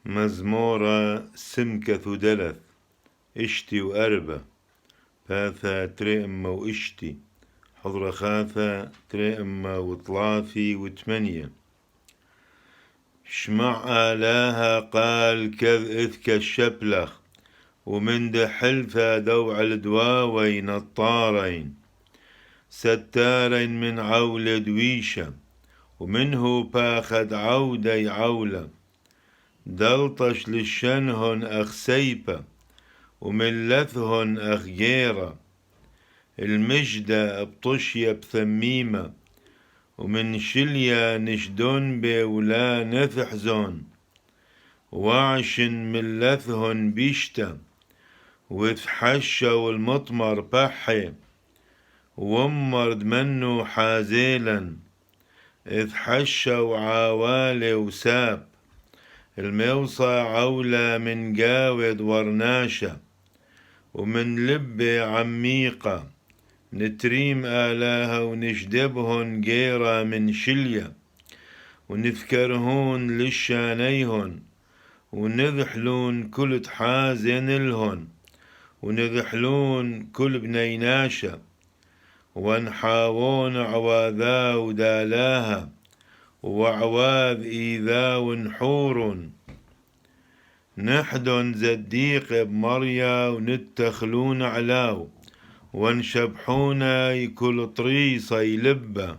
مزمورة سمكة ثدلث اشتي وأربة باثا تريئمة واشتي حضرة خاثة تريئمة وطلافي وثمانية شمع آلاها قال كذ إذك الشبلخ ومن دحلفا دوع الدواوين الطارين ستارين من عول دويشة ومنه باخد عودي عولة دلطش للشنهن أخ سيبة ومن لثهن أخ جيرة المجدة بطشية بثميمة ومن شليا نشدون بولا نفحزون وعشن من لثهن بيشتا وثحشة والمطمر بحي ومرد منه حازيلا إذ حشة وعوالي وساب الموصى عولة من قاود ورناشة ومن لبة عميقة نتريم آلاها ونشدبهن جيرة من شلية ونذكرهن للشانيهن ونذحلون كل تحازن الهن ونذحلون كل بنيناشة ونحاوون عواذا ودالاها وعواذ إيذا ونحور نحدن زديق بمريا ونتخلون علاو ونشبحونا كل طريصة يلبه